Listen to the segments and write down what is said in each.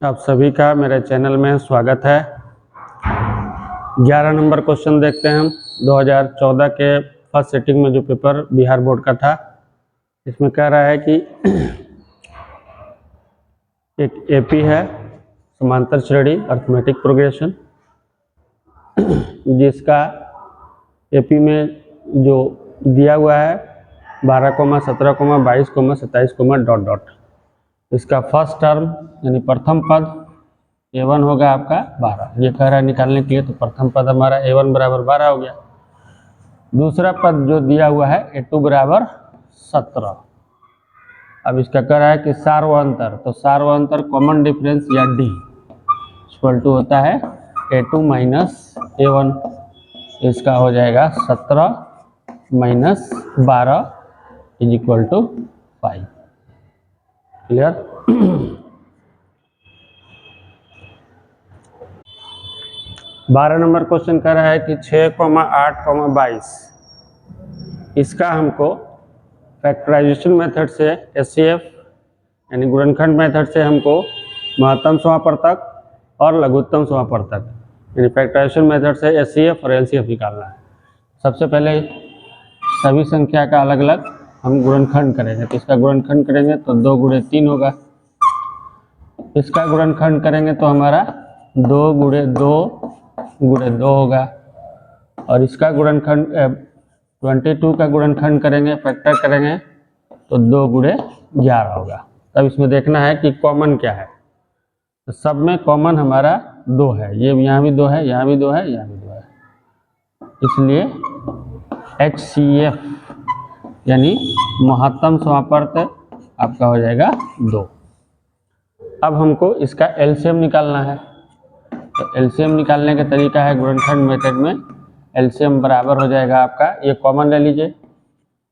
आप सभी का मेरे चैनल में स्वागत है। 11 नंबर क्वेश्चन देखते हैं हम। 2014 के फर्स्ट सिटिंग में जो पेपर बिहार बोर्ड का था, इसमें कह रहा है कि एक एपी है, समांतर श्रेणी अर्थमेटिक प्रोग्रेशन, जिसका एपी में जो दिया हुआ है 12, 17, 22, 27, डॉट डॉट। इसका फर्स्ट टर्म यानी प्रथम पद a1 होगा आपका 12। ये कह रहा है निकालने के लिए, तो प्रथम पद हमारा a1 बराबर 12 हो गया। दूसरा पद जो दिया हुआ है a2 बराबर 17। अब इसका कह रहा है कि सार्वअंतर, तो सार्वअंतर कॉमन डिफरेंस या d इक्वल टू होता है a2 माइनस a1। इसका हो जाएगा 17 minus 12 is equal to 5। Clear? 12 number question कह रहा है कि 6, 8, 22 इसका हमको फैक्टराइजेशन मेथड से एचसीएफ यानी गुणनखंड मेथड से हमको महत्तम समापवर्तक और लघुत्तम समापवर्तक यानी फैक्टराइजेशन मेथड से एचसीएफ और एलसीएफ निकालना है। सबसे पहले सभी संख्या का अलग अलग हम गुणनखंड करेंगे। तो इसका गुणनखंड करेंगे तो 2 गुणे 3 होगा। इसका गुणनखंड करेंगे तो हमारा 2 गुणे 2 गुणे 2 होगा। और इसका गुणनखंड 22 का गुणनखंड करेंगे, फैक्टर करेंगे तो 2 गुणे 11 होगा। तब इसमें देखना है कि कॉमन क्या है। तो सब में कॉमन हमारा 2 है। ये यहाँ भी 2 है, यहाँ भी 2 है, यहाँ भी 2 है। इसलिए HCF यानी महत्तम समापवर्तक आपका हो जाएगा 2। अब हमको इसका एलसीएम निकालना है। तो एलसीएम निकालने का तरीका है गुणनखंड मेथड में एलसीएम बराबर हो जाएगा आपका, ये कॉमन ले लीजिए।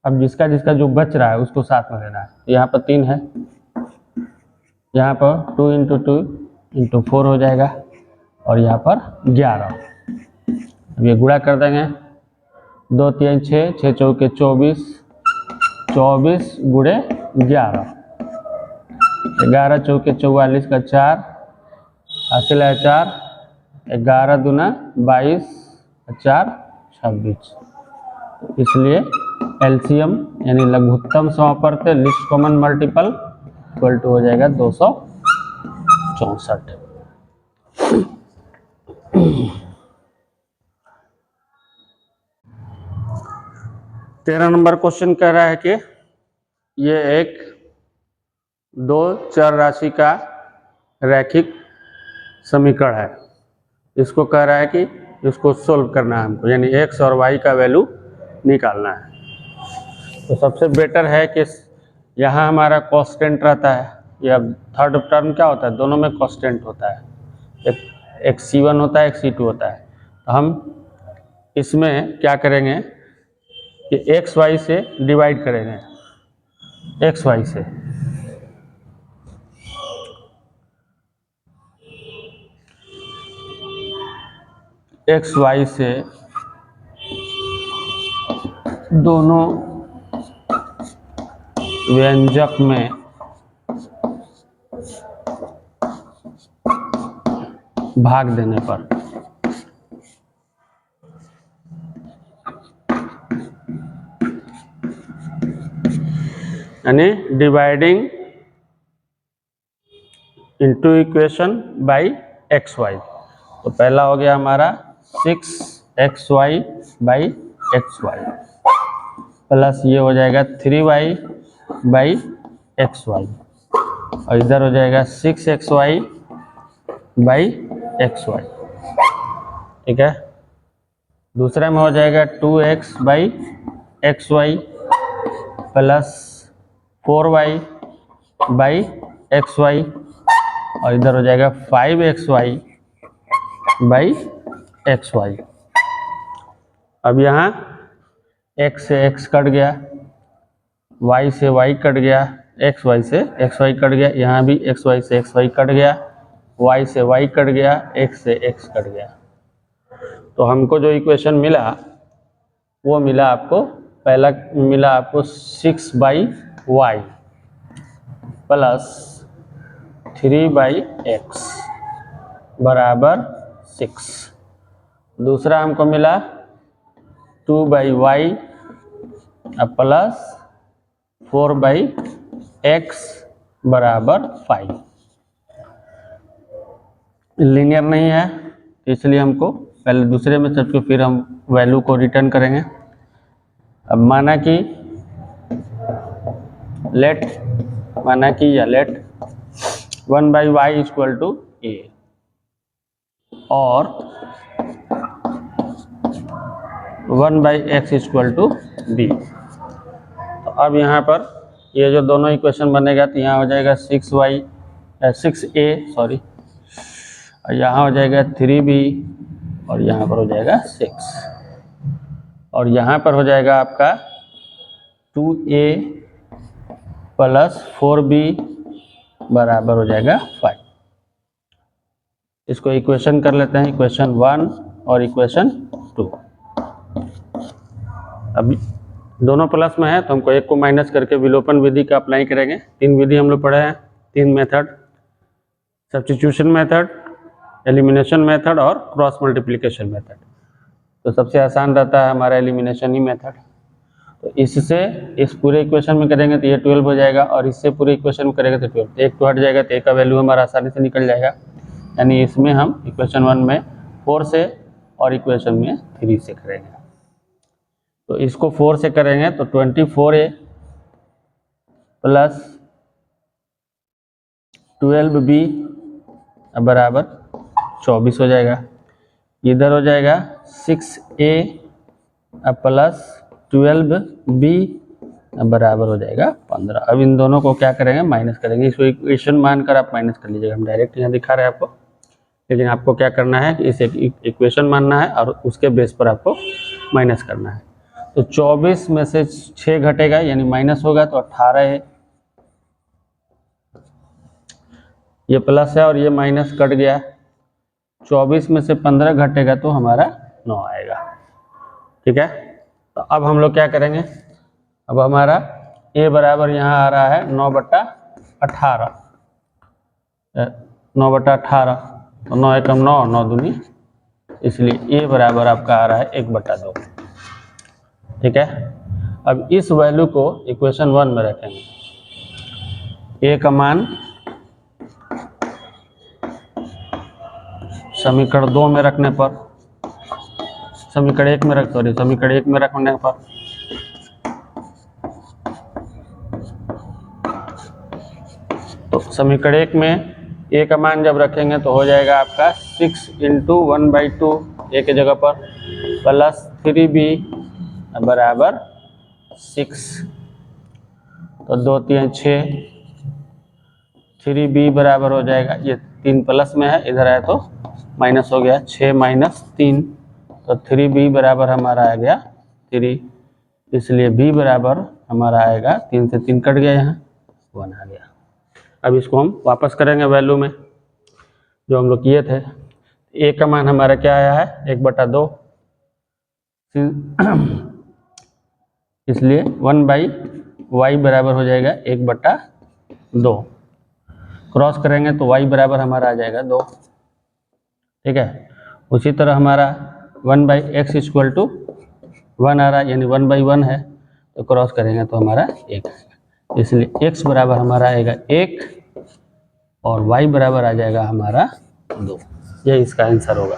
अब जिसका जिसका जो बच रहा है उसको साथ में लेना है। यहाँ पर 3 है, यहाँ पर 2 इंटू 2 इंटू 4 हो जाएगा, और यहाँ पर 11। अब ये गुणा कर देंगे, 2 3 6, 6 चौके 24, 24 गुणे 11, 11 चौके 44 का 4, हासिल है 4, 11 दूना 22, 4 26। इसलिए एलसीएम यानी लघुत्तम समापवर्तक least common multiple equal to हो जाएगा 264। तेरह नंबर क्वेश्चन कह रहा है कि ये एक 2 चर राशि का रैखिक समीकरण है। इसको कह रहा है कि इसको सोल्व करना है हमको, यानी x और y का वैल्यू निकालना है। तो सबसे बेटर है कि यहाँ हमारा कांस्टेंट रहता है। या थर्ड टर्म क्या होता है, दोनों में कांस्टेंट होता है। एक C1 होता है, एक C2 होता है। तो हम इसमें क्या करेंगे कि x y से डिवाइड करेंगे, x y से। x y से दोनों व्यंजक में भाग देने पर यानी dividing into equation by X Y. तो पहला हो गया हमारा 6xy by X Y, plus ये हो जाएगा 3y बाई एक्स वाई, और इधर हो जाएगा 6xy बाई एक्स वाई। ठीक है। दूसरा में हो जाएगा 2x by X Y plus 4y by X Y, और इधर हो जाएगा 5xy बाई एक्स वाई। अब यहाँ x से x कट गया, y से y कट गया, xy से xy कट गया, यहाँ भी xy से xy कट गया, y से y कट गया, x से x कट गया। तो हमको जो इक्वेशन मिला वो मिला आपको, पहला मिला आपको 6/y प्लस 3/x बराबर 6। दूसरा हमको मिला 2/y प्लस 4/x बराबर 5। लीनियर नहीं है इसलिए हमको पहले दूसरे मेथड को फिर हम वैल्यू को रिटर्न करेंगे। अब माना कि late 1/y equal to a और 1/x इक्वल टू b। तो अब यहाँ पर ये जो दोनों इक्वेशन बनेगा तो यहाँ हो जाएगा 6a सॉरी, और यहाँ हो जाएगा 3b और यहाँ पर हो जाएगा 6 और यहाँ पर हो जाएगा आपका 2a प्लस 4b बराबर हो जाएगा 5। इसको इक्वेशन कर लेते हैं, इक्वेशन 1 और इक्वेशन 2। अभी दोनों प्लस में है तो हमको एक को माइनस करके विलोपन विधि का अप्लाई करेंगे। 3 विधि हम लोग पढ़े हैं, 3 method, substitution method, elimination method और क्रॉस मल्टीप्लिकेशन मेथड। तो सबसे आसान रहता है हमारा एलिमिनेशन ही मेथड। तो इससे इस पूरे इक्वेशन में करेंगे तो ये 12 हो जाएगा और इससे पूरे इक्वेशन में करेंगे तो 12। एक तो हट जाएगा तो एक का वैल्यू हमारा आसानी से निकल जाएगा। यानी इसमें हम इक्वेशन 1 में 4 से और इक्वेशन में 3 से करेंगे। तो इसको 4 से करेंगे तो 24a प्लस 12b बराबर 24 हो जाएगा। इधर हो जाएगा 6a प्लस 12b बराबर हो जाएगा 15। अब इन दोनों को क्या करेंगे, माइनस करेंगे। इसको इक्वेशन मानकर आप माइनस कर लीजिएगा। हम डायरेक्ट यहाँ दिखा रहे हैं आपको, लेकिन आपको क्या करना है कि इसे इक्वेशन मानना है और उसके बेस पर आपको माइनस करना है। तो 24 में से 6 घटेगा यानी माइनस होगा तो 18 है। ये प्लस है और ये माइनस कट गया। 24 में से 15 घटेगा तो हमारा 9 आएगा। ठीक है, तो अब हम लोग क्या करेंगे, अब हमारा a बराबर यहाँ आ रहा है 9/18। 9/18 तो 9 एकम 9, 9 दूनी, इसलिए a बराबर आपका आ रहा है 1/2। ठीक है, अब इस वैल्यू को इक्वेशन 1 में रखेंगे। a का मान समीकरण 2 में रखने पर, समीकरण 1 में रखने पर तो समीकरण 1 में a का मान जब रखेंगे तो हो जाएगा आपका 6 × 1/2 a के जगह पर प्लस 3b बराबर 6। तो 2 3 6, 3b बराबर हो जाएगा, ये 3 प्लस में है, इधर आया तो माइनस हो गया, 6 - 3 तो 3b बराबर हमारा आ गया 3। इसलिए b बराबर हमारा आएगा 3 से 3 कट गया, यहाँ 1 आ गया। अब इसको हम वापस करेंगे वैल्यू में जो हम लोग किए थे। a का मान हमारा क्या आया है 1/2, इसलिए 1/y बराबर हो जाएगा 1/2। क्रॉस करेंगे तो y बराबर हमारा आ जाएगा 2। ठीक है, उसी तरह हमारा 1/x इक्वल टू 1 आ रहा है, यानी 1/1 है, तो क्रॉस करेंगे तो हमारा 1 आएगा। इसलिए x बराबर हमारा आएगा 1 और y बराबर आ जाएगा हमारा 2। ये इसका आंसर होगा।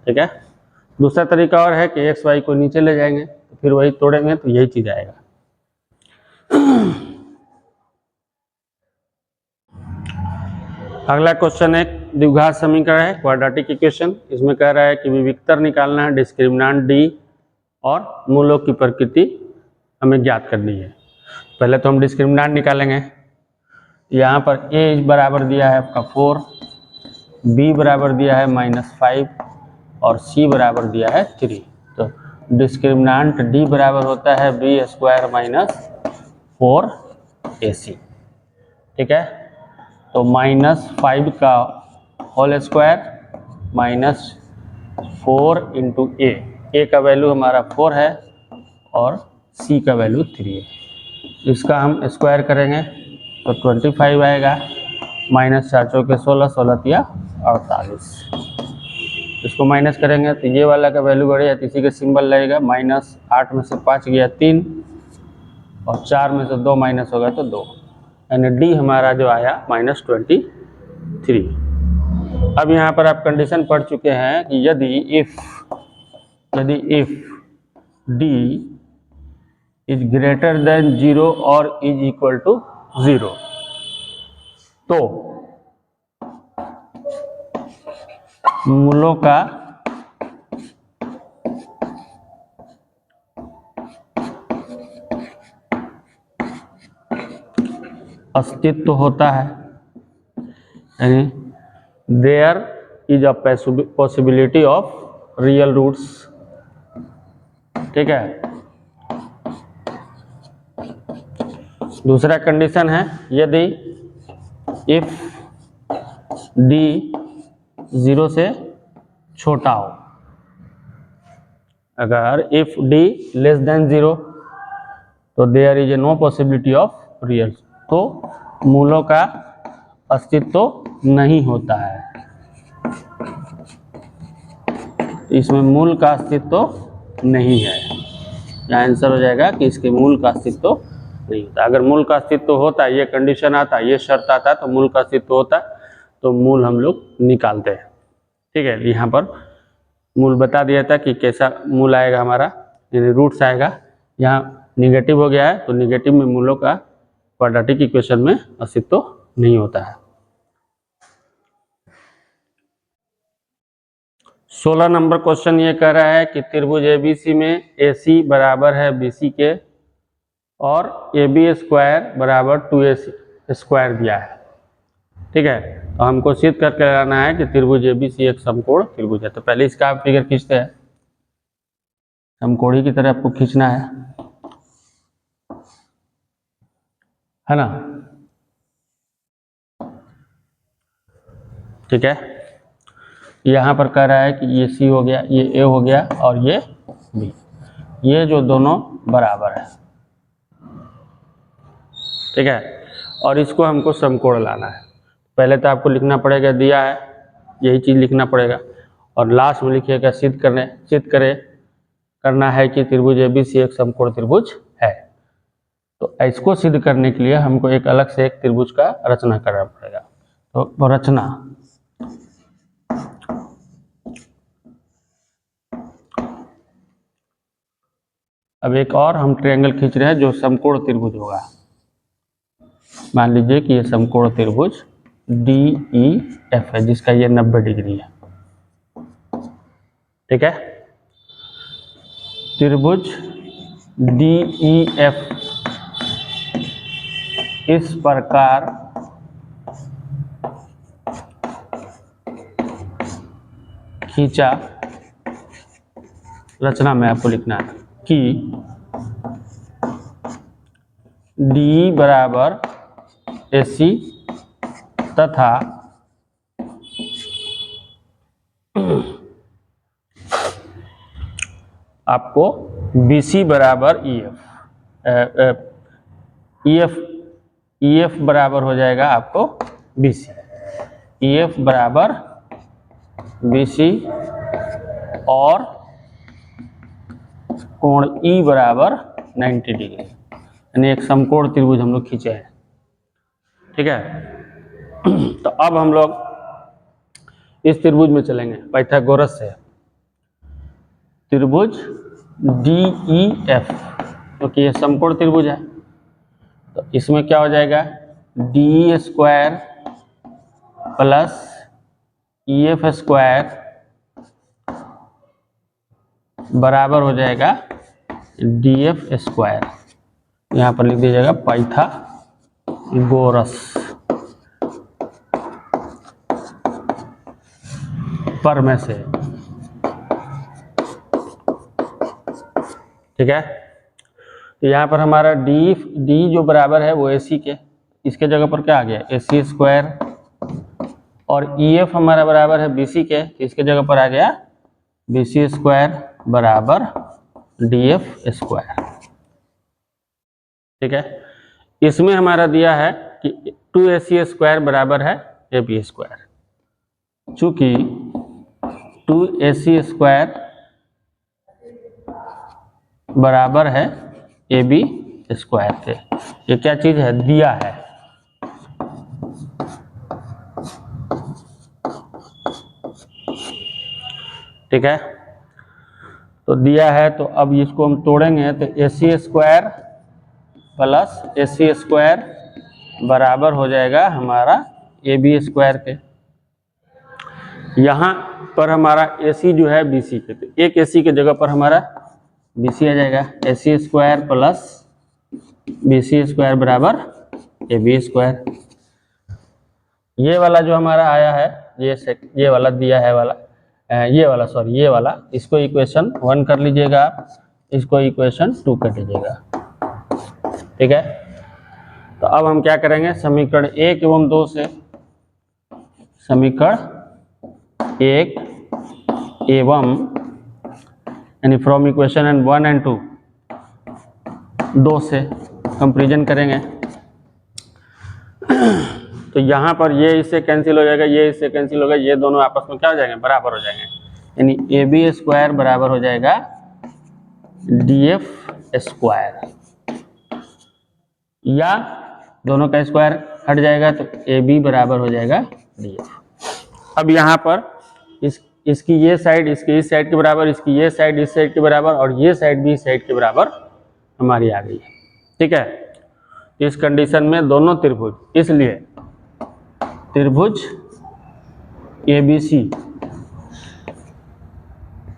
ठीक है, दूसरा तरीका और है कि x y को नीचे ले जाएंगे तो फिर वही तोड़ेंगे तो यही चीज़ आएगा। अगला क्वेश्चन एक द्विघात समीकरण है, क्वाड्रेटिक इक्वेशन। इसमें कह रहा है कि विविक्तर निकालना है, डिस्क्रिमिनेंट d और मूलों की प्रकृति हमें ज्ञात करनी है। पहले तो हम डिस्क्रिमिनेंट निकालेंगे। यहाँ पर a बराबर दिया है आपका 4, b बराबर दिया है -5 और c बराबर दिया है 3। तो डिस्क्रिमिनेंट d बराबर होता है b² - 4ac। ठीक है, तो -5 का होल स्क्वायर -4 × a का वैल्यू हमारा 4 है और c का वैल्यू 3 है। इसका हम स्क्वायर करेंगे तो 25 आएगा माइनस 4 चौके 16, 16 तिया 48। इसको माइनस करेंगे तो ये वाला का वैल्यू बढ़ेगा तो इसी का सिंबल लगेगा माइनस। 8 में से 5 गया 3 और 4 में से 2 माइनस होगा तो 2, यानी डी हमारा जो आया -23। अब यहाँ पर आप कंडीशन पढ़ चुके हैं कि यदि if D is greater than 0 और इज इक्वल टू 0 तो मूलों का अस्तित्व होता है, यानी there is a possibility of real roots. ठीक है। दूसरा कंडीशन है यदि इफ डी 0 से छोटा हो, अगर इफ डी लेस देन 0 तो there is a no possibility of real, तो मूलों का अस्तित्व नहीं होता है। इसमें मूल का अस्तित्व नहीं है, यहाँ आंसर हो जाएगा कि इसके मूल का अस्तित्व नहीं होता। अगर मूल का अस्तित्व होता, ये कंडीशन आता, ये शर्त आता तो मूल का अस्तित्व होता, तो मूल हम लोग निकालते हैं। ठीक है, यहाँ पर मूल बता दिया था कि कैसा मूल आएगा हमारा, यानी रूट्स आएगा। यहाँ निगेटिव हो गया है तो निगेटिव में मूलों का क्वाड्रेटिक इक्वेशन में अस्तित्व नहीं होता है। 16 नंबर क्वेश्चन ये कह रहा है कि त्रिभुज एबीसी में AC बराबर है BC के और AB स्क्वायर बराबर 2AC स्क्वायर दिया है। ठीक है, तो हमको सिद्ध करके लगाना है कि त्रिभुज ABC एक समकोण त्रिभुज है। तो पहले इसका आप फिगर खींचते हैं, समकोणी की तरह आपको खींचना है ना। ठीक है, यहाँ पर कह रहा है कि ये C हो गया, ये A हो गया और ये B, ये जो दोनों बराबर है। ठीक है, और इसको हमको समकोण लाना है। पहले तो आपको लिखना पड़ेगा, दिया है यही चीज़ लिखना पड़ेगा, और लास्ट में लिखिएगा सिद्ध करना है कि त्रिभुज ABC एक समकोण त्रिभुज है। तो इसको सिद्ध करने के लिए हमको एक अलग से एक त्रिभुज का रचना करना पड़ेगा। तो रचना, अब एक और हम ट्रायंगल खींच रहे हैं जो समकोण त्रिभुज होगा। मान लीजिए कि ये समकोण त्रिभुज DEF है, जिसका ये 90 डिग्री है। ठीक है, त्रिभुज DEF इस प्रकार खींचा, रचना में आपको लिखना है कि DE बराबर AC तथा आपको BC बराबर EF बराबर हो जाएगा आपको BC, EF बराबर BC और कोण E बराबर 90 डिग्री, यानी एक समकोण त्रिभुज हम लोग खींचे हैं। ठीक है, तो अब हम लोग इस त्रिभुज में चलेंगे पाइथागोरस से। त्रिभुज DEF, क्योंकि ये समकोण त्रिभुज है, तो इसमें क्या हो जाएगा, DE square plus EF square बराबर हो जाएगा DF स्क्वायर। यहाँ पर लिख दीजिएगा पाइथागोरस पर में से। ठीक है, तो यहाँ पर हमारा D जो बराबर है वो AC के, इसके जगह पर क्या आ गया AC स्क्वायर, और EF हमारा बराबर है BC के, इसके जगह पर आ गया BC स्क्वायर बराबर DF स्क्वायर। ठीक है, इसमें हमारा दिया है कि 2ac स्क्वायर बराबर है ab स्क्वायर। चूंकि 2ac स्क्वायर बराबर है ab स्क्वायर के, ये क्या चीज है, दिया है। ठीक है, तो दिया है, तो अब इसको हम तोड़ेंगे तो ac square plus ac square बराबर हो जाएगा हमारा ab स्क्वायर के। यहाँ पर हमारा ac जो है bc के, तो एक ac के जगह पर हमारा bc आ जाएगा। ac square plus bc square बराबर ab स्क्वायर। ये वाला जो हमारा आया है, ये वाला दिया है वाला, ये वाला, इसको इक्वेशन 1 कर लीजिएगा आप, इसको इक्वेशन 2 कर लीजिएगा। ठीक है, तो अब हम क्या करेंगे, समीकरण 1 एवं 2 से, समीकरण 1 एवं यानी फ्रॉम इक्वेशन 1 एंड 2, 2 से कंपेरिजन करेंगे। तो यहाँ पर ये इससे कैंसिल हो जाएगा, ये इससे कैंसिल होगा, ये दोनों आपस में क्या हो जाएंगे, बराबर हो जाएंगे, यानी ab स्क्वायर बराबर हो जाएगा df स्क्वायर, या दोनों का स्क्वायर हट जाएगा तो ab बराबर हो जाएगा df। अब यहाँ पर इसकी ये साइड इसकी इस साइड के बराबर, इसकी ये साइड इस साइड के बराबर, और ये साइड भी इस साइड के बराबर हमारी आ गई है। ठीक है, इस कंडीशन में दोनों त्रिभुज, इसलिए त्रिभुज ABC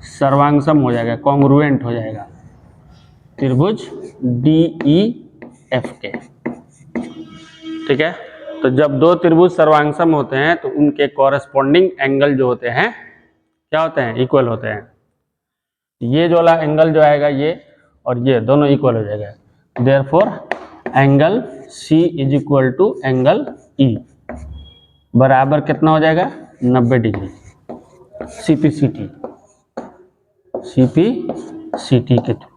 सर्वांगसम हो जाएगा, कॉन्ग्रुएंट हो जाएगा त्रिभुज DEF के। ठीक है, तो जब दो त्रिभुज सर्वांगसम होते हैं तो उनके कॉरेस्पॉन्डिंग एंगल जो होते हैं क्या होते हैं, इक्वल होते हैं। ये जो वाला एंगल जो आएगा ये और ये दोनों इक्वल हो जाएगा, therefore angle C is equal to angle E बराबर कितना हो जाएगा, 90 डिग्री। CPCT के थ्रू,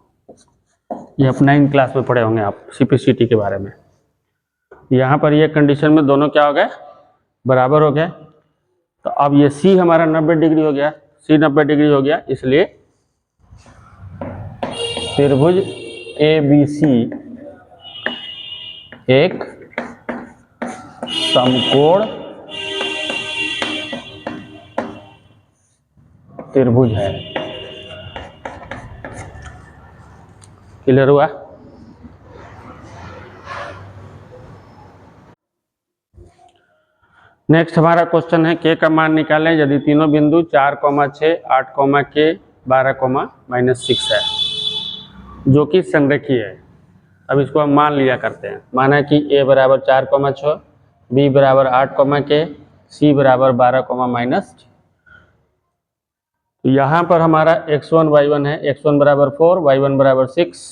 ये आप 9th क्लास में पढ़े होंगे आप CPCT के बारे में। यहाँ पर ये कंडीशन में दोनों क्या हो गए, बराबर हो गए। तो अब ये C हमारा 90 डिग्री हो गया, C 90 डिग्री हो गया, इसलिए त्रिभुज ABC एक समकोण त्रिभुज है। क्लियर हुआ? नेक्स्ट हमारा क्वेश्चन है k का मान निकालें यदि तीनों बिंदु 4, 6, 8, k, 12, -6 है, जो कि संरेखीय है। अब इसको हम मान लिया करते हैं, माना कि a बराबर 4, 6, b बराबर 8, k, c बराबर 12, -6। तो यहाँ पर हमारा x1 y1 है, x1 बराबर 4, y1 बराबर 6,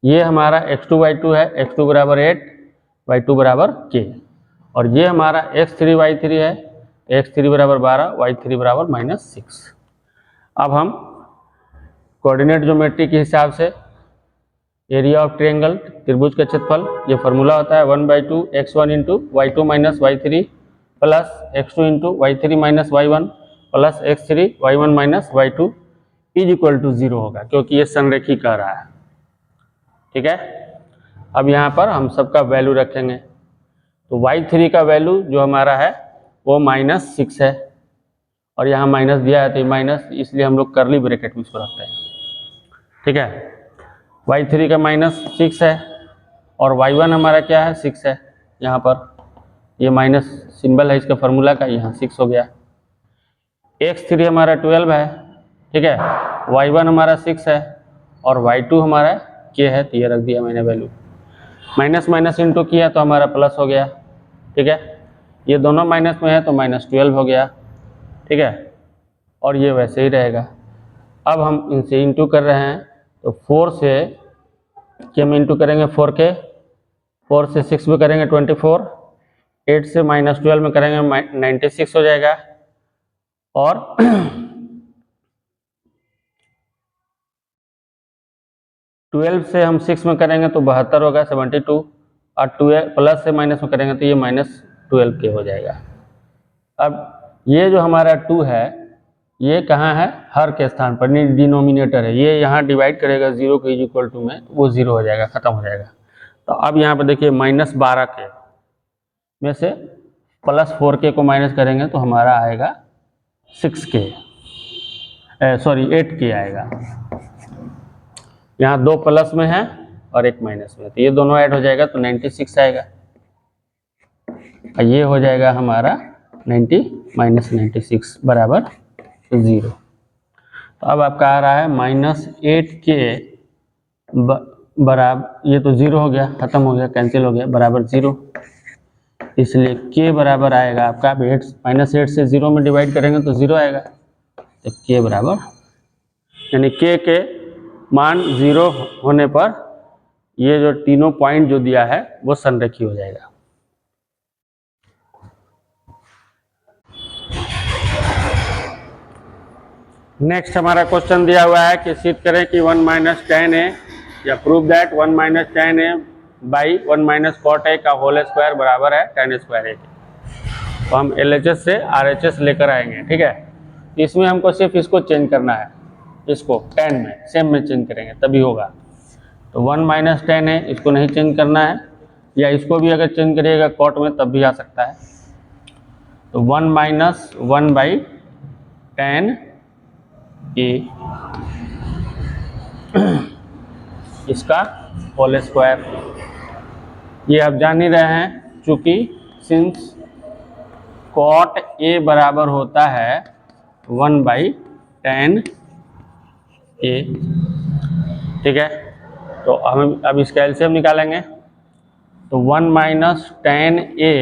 ये हमारा x2 y2 है, x2 बराबर 8, y2 बराबर k, और ये हमारा x3 y3 है, x3 बराबर 12, y3 बराबर -6। अब हम कोऑर्डिनेट ज्योमेट्री के हिसाब से एरिया ऑफ ट्रायंगल, त्रिभुज का क्षेत्रफल, ये फार्मूला होता है 1/2 x1 into y2 minus y3 plus x2 into y3 minus y1 plus x3 y1 minus y2 is equal to 0 होगा, क्योंकि ये संरेखी कह रहा है। ठीक है, अब यहाँ पर हम सबका वैल्यू रखेंगे, तो y3 का वैल्यू जो हमारा है वो -6 है, और यहाँ माइनस दिया है तो ये माइनस, इसलिए हम लोग करली ब्रैकेट में इसको रखते हैं। ठीक है, y3 का -6 है, और y1 हमारा क्या है, 6 है, यहाँ पर ये माइनस सिंबल है इसका फार्मूला का, यहाँ 6 हो गया। x3 हमारा 12 है, ठीक है, y1 हमारा 6 है, और y2 हमारा k है, तो ये रख दिया मैंने वैल्यू, माइनस माइनस इंटू किया तो हमारा प्लस हो गया। ठीक है, ये दोनों माइनस में है तो -12 हो गया। ठीक है, और ये वैसे ही रहेगा। अब हम इनसे इंटू कर रहे हैं, तो 4 से हम इंटू करेंगे 4k, 4 से 6 में करेंगे 24, 8 से -12 में करेंगे 96 हो जाएगा, और 12 से हम 6 में करेंगे तो 72 होगा, 72, और 12 प्लस से माइनस में करेंगे तो ये -12k हो जाएगा। अब ये जो हमारा 2 है ये कहाँ है, हर के स्थान पर, डिनोमिनेटर है, ये यहाँ डिवाइड करेगा 0 के इक्वल टू में, वो 0 हो जाएगा, खत्म हो जाएगा। तो अब यहाँ पर देखिए -12k में से +4k को माइनस करेंगे तो हमारा आएगा 6k, सॉरी 8k आएगा। यहाँ 2 प्लस में है और 1 माइनस में, तो ये दोनों ऐड हो जाएगा तो 96 आएगा, और ये हो जाएगा हमारा 96 बराबर 0। तो अब आपका आ रहा है -8k बराबर, ये तो 0 हो गया, खत्म हो गया, कैंसिल हो गया, बराबर 0, इसलिए k बराबर आएगा आपका, अब -8 से 0 में डिवाइड करेंगे तो 0 आएगा, तो k बराबर, यानी k के मान 0 होने पर ये जो तीनों पॉइंट जो दिया है वो संरेखी हो जाएगा। नेक्स्ट हमारा क्वेश्चन दिया हुआ है कि सिद्ध करें कि 1 - tan a या prove that 1 - tan a by 1 - cot a का होल स्क्वायर बराबर है tan स्क्वायर a के। तो हम LHS से RHS लेकर आएंगे, ठीक है। इसमें हमको सिर्फ इसको चेंज करना है, इसको tan में सेम में चेंज करेंगे तभी होगा। तो 1 - tan a इसको नहीं चेंज करना है, या इसको भी अगर चेंज करिएगा cot में तब भी आ सकता है। तो 1 - 1/tan a इसका होल स्क्वायर, ये आप जान ही रहे हैं, चूंकि सिंस cot a बराबर होता है 1/tan a, ठीक है। तो हम अब इसका एलसीएम निकालेंगे, तो 1 - tan a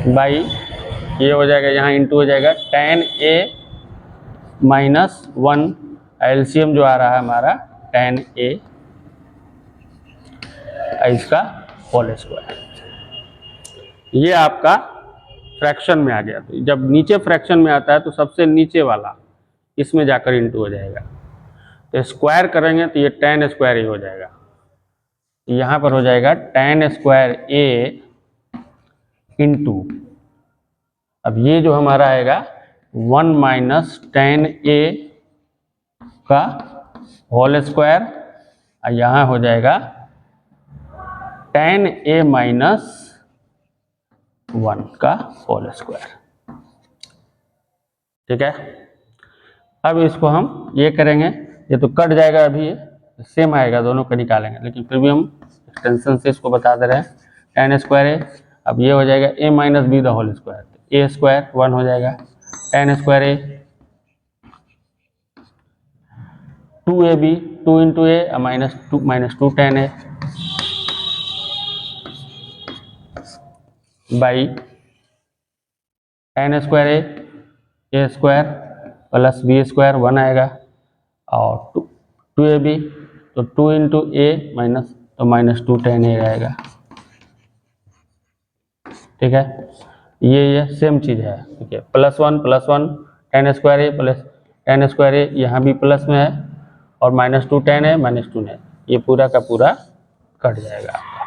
बाई, ये हो जाएगा, यहाँ इंटू हो जाएगा tan a -1, एलसीएम जो आ रहा है हमारा tan a इसका होल स्क्वायर, ये आपका फ्रैक्शन में आ गया। तो जब नीचे फ्रैक्शन में आता है तो सबसे नीचे वाला इसमें जाकर इंटू हो जाएगा, तो स्क्वायर करेंगे तो ये tan स्क्वायर ही हो जाएगा, यहाँ पर हो जाएगा tan स्क्वायर a इंटू, अब ये जो हमारा आएगा 1 - tan a का होल स्क्वायर, और यहाँ हो जाएगा tan a - 1 का होल स्क्वायर, ठीक है। अब इसको हम ये करेंगे, ये तो कट जाएगा, अभी ये सेम आएगा, दोनों को निकालेंगे, लेकिन फिर भी हम एक्सटेंशन से इसको बता दे रहे हैं tan स्क्वायर a, अब ये हो जाएगा a - b the whole square, a square 1 हो जाएगा, tan square a 2ab 2 into a -2 tan a by tan square a square plus b square 1 आएगा, और 2ab तो 2 इंटू a तो -2 tan a आएगा, ठीक है। ये सेम चीज़ है, ठीक है, +1 tan square a plus tan square a, यहाँ भी प्लस में है, और -2 tan a -2 है, ये पूरा का पूरा कट जाएगा आपका,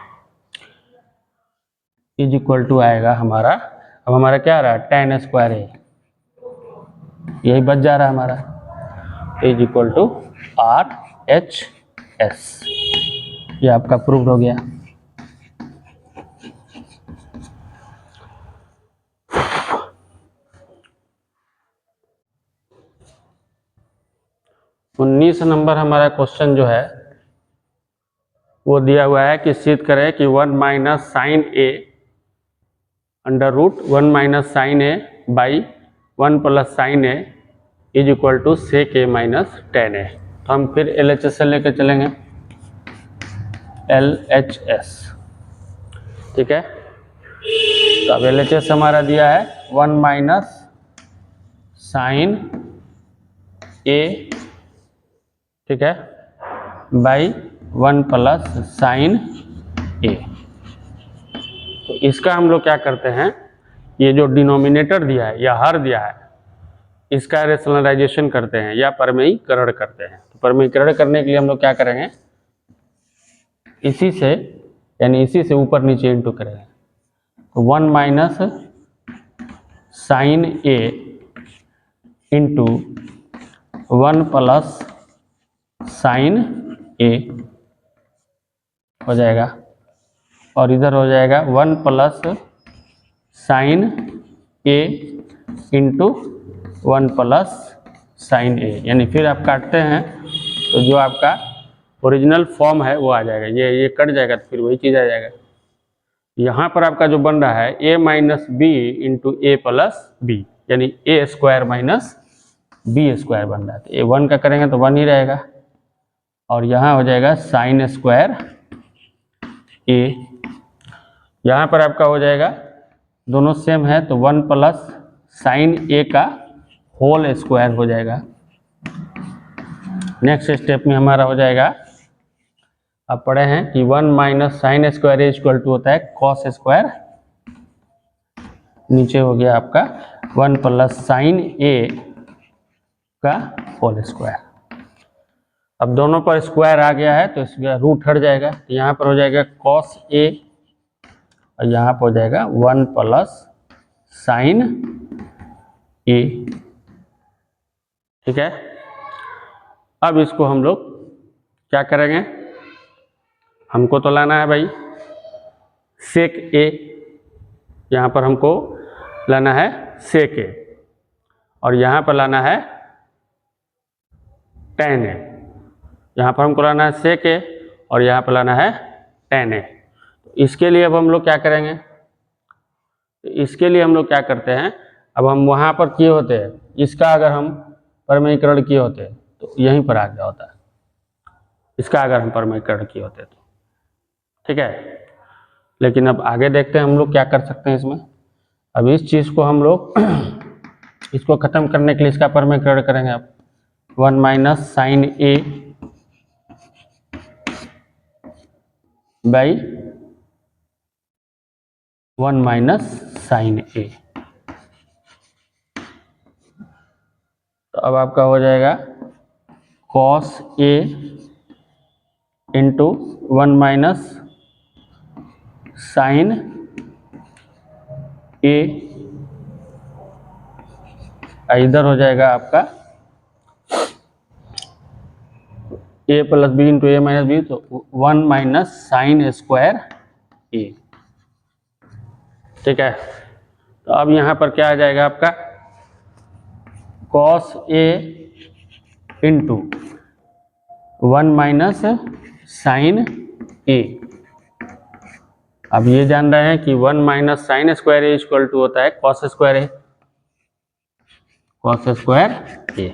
इज इक्वल टू आएगा हमारा, अब हमारा क्या आ रहा है tan स्क्वायर a, यही बच जा रहा है हमारा, इज इक्वल टू RHS, ये आपका प्रूव्ड हो गया। तो 19 नंबर हमारा क्वेश्चन जो है वो दिया हुआ है कि सिद्ध करें कि 1 - sin a under root 1 - sin a by 1 + sin a is equal to sec a - tan a। तो हम फिर LHS से लेकर चलेंगे, LHS, ठीक है। तो अब LHS हमारा दिया है 1 - sin a, ठीक है, बाई 1 + sin a। तो इसका हम लोग क्या करते हैं, ये जो डिनोमिनेटर दिया है या हर दिया है, इसका रेशनलाइजेशन करते हैं या परमेयीकरण करते हैं। तो परमेयीकरण करने के लिए हम लोग क्या करेंगे, इसी से यानी इसी से ऊपर नीचे इंटू करेंगे, तो 1 माइनस साइन ए इंटू 1 प्लस साइन ए हो जाएगा, और इधर हो जाएगा 1 प्लस साइन ए इंटू 1 प्लस साइन ए, यानी फिर आप काटते हैं तो जो आपका ओरिजिनल फॉर्म है वो आ जाएगा, ये कट जाएगा तो फिर वही चीज़ आ जाएगा। यहाँ पर आपका जो बन रहा है a minus B into A plus B, यानी A square minus B square बन रहा है, तो a 1 का करेंगे तो 1 ही रहेगा, और यहाँ हो जाएगा साइन स्क्वायर ए, यहाँ पर आपका हो जाएगा दोनों सेम है तो 1 प्लस साइन ए का होल स्क्वायर हो जाएगा। नेक्स्ट स्टेप में हमारा हो जाएगा, आप पढ़े हैं कि 1 minus sine square A equal to होता है कॉस स्क्वायर, नीचे हो गया आपका 1 प्लस साइन ए का होल स्क्वायर। अब दोनों पर स्क्वायर आ गया है तो इसका रूट हट जाएगा, तो यहाँ पर हो जाएगा कॉस ए और यहाँ पर हो जाएगा 1 प्लस साइन ए, ठीक है। अब इसको हम लोग क्या करेंगे, हमको तो लाना है भाई सेक ए, यहाँ पर हमको लाना है सेक ए, और यहाँ पर लाना है टेन ए, यहाँ पर हमको लाना है सेक ए और यहाँ पर लाना है टेन ए। तो इसके लिए अब हम लोग क्या करेंगे, इसके लिए हम लोग क्या करते हैं, अब हम वहाँ पर किए होते हैं, इसका अगर हम परमीकरण किए होते तो यहीं पर आ गया होता है, इसका अगर हम परमीकरण किए होते तो, ठीक है। लेकिन अब आगे देखते हैं हम लोग क्या कर सकते हैं इसमें। अब इस चीज़ को हम लोग इसको ख़त्म करने के लिए इसका परमीकरण करेंगे। अब 1 minus sine A by 1 minus sine A, तो अब आपका हो जाएगा cos A into 1 minus sine A, इधर हो जाएगा आपका A plus B into A minus B, तो 1 माइनस साइन स्क्वायर ए, ठीक है। तो अब यहाँ पर क्या आ जाएगा आपका cos A into 1 minus sine A. अब ये जान रहे हैं कि 1 minus sine square A equal to होता है cos square A, cos square A.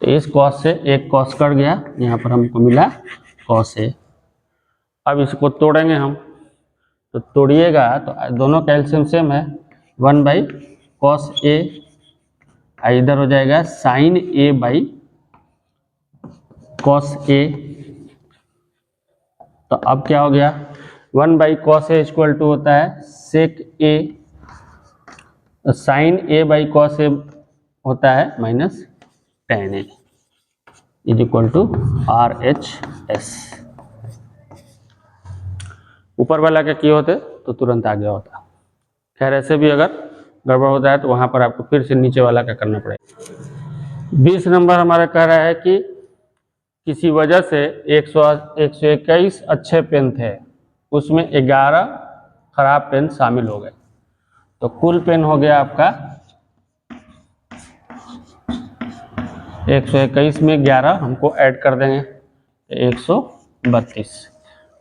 तो इस कॉस से एक कॉस कट गया, यहाँ पर हमको मिला कॉस ए। अब इसको तोड़ेंगे हम, तो तोड़िएगा तो दोनों का एलसीएम सेम है, 1 बाई कॉस ए, इधर हो जाएगा sine A by cos A. तो अब क्या हो गया, 1 by cos A equal to होता है sec A, sine A by cos A होता है minus tan A is equal to R H S. ऊपर वाला का किए होते तो तुरंत आ गया होता, खैर ऐसे भी अगर गड़बड़ होता है तो वहाँ पर आपको फिर से नीचे वाला का करना पड़ेगा। 20 नंबर हमारा कह रहा है कि किसी वजह से 121 अच्छे पेन थे, उसमें 11 खराब पेन शामिल हो गए, तो कुल पेन हो गया आपका 121 में 11 हमको ऐड कर देंगे 132।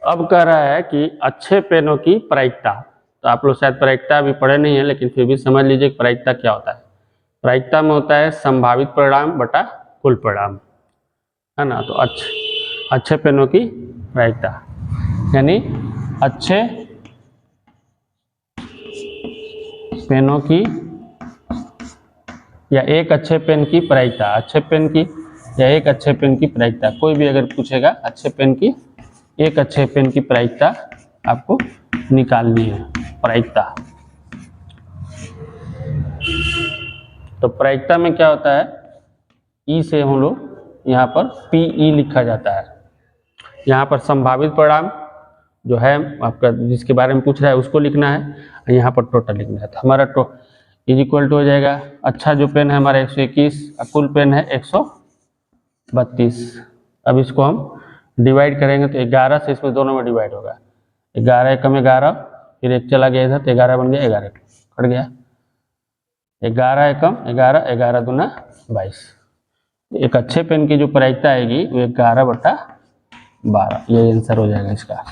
अब कह रहा है कि अच्छे पेनों की प्रायिकता, तो आप लोग शायद प्रायिकता अभी पढ़े नहीं है लेकिन फिर भी समझ लीजिए कि प्रायिकता क्या होता है। प्रायिकता में होता है संभावित परिणाम बटा कुल परिणाम, है ना। तो अच्छे पेनों की प्रायिकता यानी अच्छे पेनों की या एक अच्छे पेन की प्रायिकता, अच्छे पेन की या एक अच्छे पेन की प्रायिकता, कोई भी अगर पूछेगा अच्छे पेन की एक अच्छे पेन की प्रायिकता आपको निकालनी है, प्रायिकता। तो प्रायिकता में क्या होता है, ई से हम लोग यहाँ पर पी ई लिखा जाता है। यहाँ पर संभावित परिणाम जो है आपका जिसके बारे में पूछ रहा है उसको लिखना है, और यहाँ पर टोटल लिखना है। तो हमारा इज इक्वल टू हो जाएगा, अच्छा जो पेन है हमारा 121 और कुल पेन है 132। अब इसको हम डिवाइड करेंगे तो 11 से इसमें दोनों में डिवाइड होगा, 11 एकम 11, फिर एक चला गया इधर तो 11 बन गया, 11 कट गया, 11 एकम 11, 11 दूना 22। एक अच्छे पेन की जो प्रायिकता आएगी वो 11/12, ये आंसर हो जाएगा इसका।